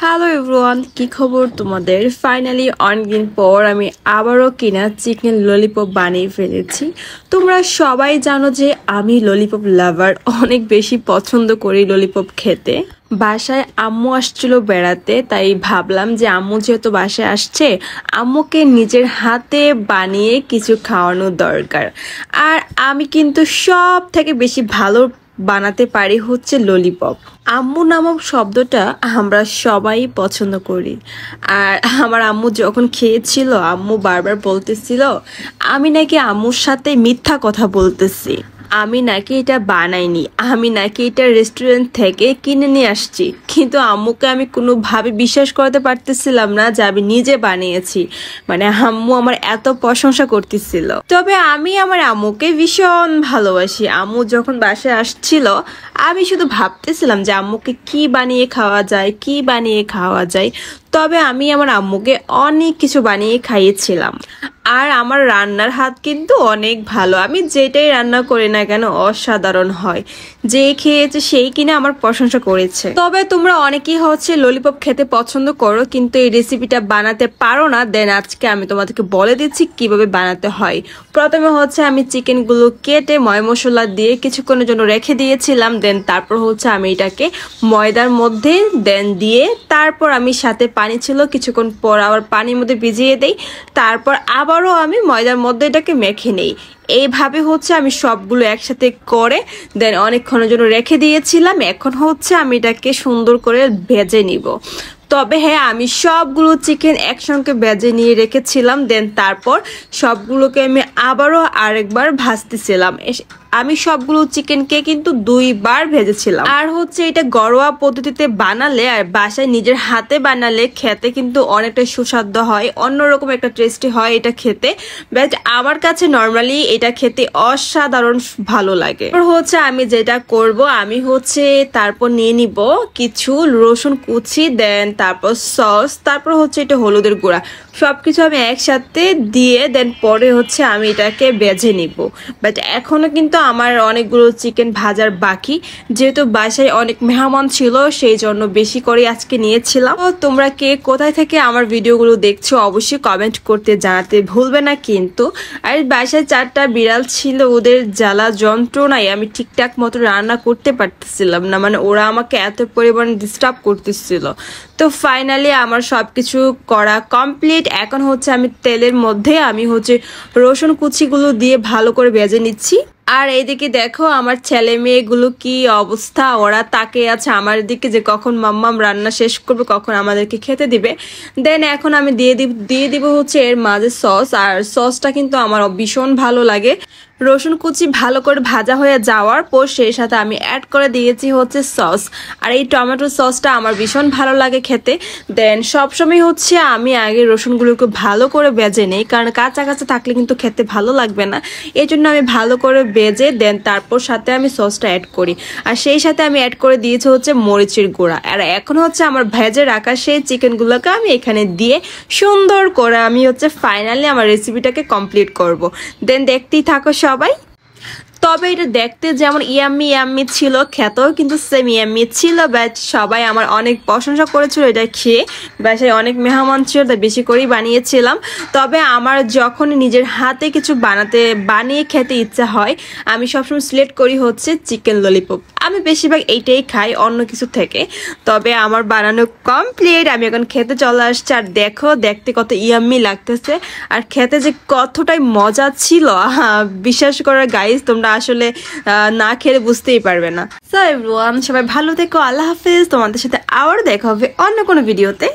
Hello everyone, কি খবর তোমাদের? ফাইনালি অনেকদিন পর আমি আবারও কিনা চিকেন ললিপপ বানিয়ে ফেলেছি। তোমরা সবাই জানো যে আমি ললিপপ লাভার, অনেক বেশি পছন্দ করি ললিপপ খেতে। বাসায় আম্মু আসছিল বেড়াতে, তাই ভাবলাম যে আম্মু যেহেতু বাসায় আসছে, আম্মুকে নিজের হাতে বানিয়ে কিছু খাওয়ানো দরকার। আর আমি কিন্তু সব থেকে বেশি ভালো বানাতে পারি হচ্ছে ললিপপ। আম্মু নামক শব্দটা আমরা সবাই পছন্দ করি। আর আমার আম্মু যখন খেয়েছিল, আম্মু বারবার বলতেছিল আমি নাকি আম্মুর সাথে মিথ্যা কথা বলতেছি, আমি নাকি এটা বানাইনি, আমি নাকি এটা রেস্টুরেন্ট থেকে কিনে নিয়ে আসছি। কিন্তু আম্মুকে আমি কোনোভাবে বিশ্বাস করতে পারতেছিলাম না যে আমি নিজে বানিয়েছি। মানে আম্মু আমার এত প্রশংসা করতেছিল। তবে আমি আমার আম্মুকে ভীষণ ভালোবাসি। আম্মু যখন বাসায় আসছিল, আমি শুধু ভাবতেছিলাম যে আম্মুকে কি বানিয়ে খাওয়া যায়। তবে আমি আমার আম্মুকে অনেক কিছু বানিয়ে খাইয়েছিলাম। আর আমার রান্নার হাত কিন্তু অনেক ভালো। আমি যেটাই রান্না করি না কেন অসাধারণ হয়। যে খেয়েছে সেই কিনা আমার প্রশংসা করেছে। তবে তোমরা অনেকেই হচ্ছে ললিপপ খেতে পছন্দ করো, কিন্তু এই রেসিপিটা বানাতে পারো না। দেন আজকে আমি তোমাদেরকে বলে দিচ্ছি কিভাবে বানাতে হয়। প্রথমে হচ্ছে আমি চিকেনগুলো কেটে ময় মশলা দিয়ে কিছুক্ষণের জন্য রেখে দিয়েছিলাম। দেন তারপর হচ্ছে আমি এটাকে ময়দার মধ্যে দিয়ে তারপর আমি সাথে পানি ছিল, কিছুক্ষণ পর আবার পানির মধ্যে ভিজিয়ে দেই। তারপর আবারও আমি ময়দার মধ্যে এটাকে মেখে নেই। এইভাবে হচ্ছে আমি সবগুলো একসাথে করে দেন অনেকক্ষণের জন্য রেখে দিয়েছিলাম। এখন হচ্ছে আমি এটাকে সুন্দর করে ভেজে নিব। তবে হ্যাঁ, আমি সবগুলো চিকেন একসঙ্গে ভেজে নিয়ে রেখেছিলাম। দেন তারপর সবগুলোকে আমি আবারও আরেকবার ভাজতেছিলাম। আমি সবগুলো চিকেনকে কিন্তু 2 বার ভেজেছিলাম। আর হচ্ছে এটা ঘরোয়া পদ্ধতিতে বানালে আর বাসায় নিজের হাতে বানালে খেতে কিন্তু অনেকটা সুস্বাদু হয়, অন্যরকম একটা টেস্টি হয় এটা খেতে। বাট আমার কাছে নর্মালি এটা খেতে অসাধারণ ভালো লাগে। হচ্ছে আমি যেটা করব, আমি হচ্ছে তারপর নিয়ে নিব কিছু রসুন কুচি, দেন তারপর সস, তারপর হচ্ছে এটা হলুদের গুঁড়া, সবকিছু আমি একসাথে দিয়ে দেন পরে হচ্ছে আমি এটাকে ভেজে নিব। বাট এখনো কিন্তু আমার অনেকগুলো চিকেন ভাজার বাকি, যেহেতু বাসায় অনেক মেহমান ছিল সেই জন্য বেশি করে আজকে নিয়েছিলাম। তো তোমরা কে কোথায় থেকে আমার ভিডিওগুলো দেখছো অবশ্যই কমেন্ট করতে জানাতে ভুলবে না কিন্তু। আর বাসায় 4টা বিড়াল ছিল, ওদের জ্বালা যন্ত্রণায় আমি ঠিকঠাক মতো রান্না করতে পারতেছিলাম না। মানে ওরা আমাকে এত পরিমাণ ডিস্টার্ব করতেছিল। তো ফাইনালি আমার সবকিছু করা কমপ্লিট। এখন হচ্ছে আমি তেলের মধ্যে আমি হচ্ছে রসুন কুচিগুলো দিয়ে ভালো করে ভেজে নিচ্ছি। আর এইদিকে দেখো আমার ছেলে মেয়েগুলো কি অবস্থা, ওরা তাকিয়ে আছে আমার দিকে যে কখন মাম্মাম রান্না শেষ করবে, কখন আমাদেরকে খেতে দিবে। দেন এখন আমি দিয়ে দিব হচ্ছে এর মাঝে সস। আর সসটা কিন্তু আমার ভীষণ ভালো লাগে। রসুন কুচি ভালো করে ভাজা হয়ে যাওয়ার পর সেই সাথে আমি অ্যাড করে দিয়েছি হচ্ছে সস। আর এই টমেটো সসটা আমার ভীষণ ভালো লাগে খেতে। দেন সবসময় হচ্ছে আমি আগে রসুনগুলোকে ভালো করে ভেজে নেই, কারণ কাঁচা কাঁচা থাকলে কিন্তু খেতে ভালো লাগবে না। এই জন্য আমি ভালো করে ভেজে দেন তারপর সাথে আমি সসটা অ্যাড করি। আর সেই সাথে আমি অ্যাড করে দিয়েছি হচ্ছে মরিচের গুঁড়া। আর এখন হচ্ছে আমার ভেজে রাখা সেই চিকেনগুলোকে আমি এখানে দিয়ে সুন্দর করে আমি হচ্ছে ফাইনালি আমার রেসিপিটাকে কমপ্লিট করব। দেন দেখতেই থাকো সবাই। তবে এটা দেখতে যেমন ইয়াম্মি ছিল, খেতেও কিন্তু সেম ইয়াম্মি ছিল। বাট সবাই আমার অনেক প্রশংসা করেছিল এটা খেয়ে। বাসায় অনেক মেহমান ছিল, তাই বেশি করেই বানিয়েছিলাম। তবে আমার যখন নিজের হাতে কিছু বানিয়ে খেতে ইচ্ছা হয়, আমি সবসময় সিলেক্ট করি হচ্ছে চিকেন ললিপপ। আমি বেশিরভাগ এইটাই খাই অন্য কিছু থেকে। তবে আমার বানানো কমপ্লিট, আমি এখন খেতে চলে আসছি। আর দেখো দেখতে কত ইয়াম্মি লাগতেছে, আর খেতে যে কতটাই মজা ছিল বিশ্বাস করার গাইস, তোমরা আসলে না খেলে বুঝতেই পারবে না। সো এভরিওয়ান, সবাই ভালো থেকো, আল্লাহ হাফেজ। তোমাদের সাথে আবার দেখা হবে অন্য কোনো ভিডিওতে।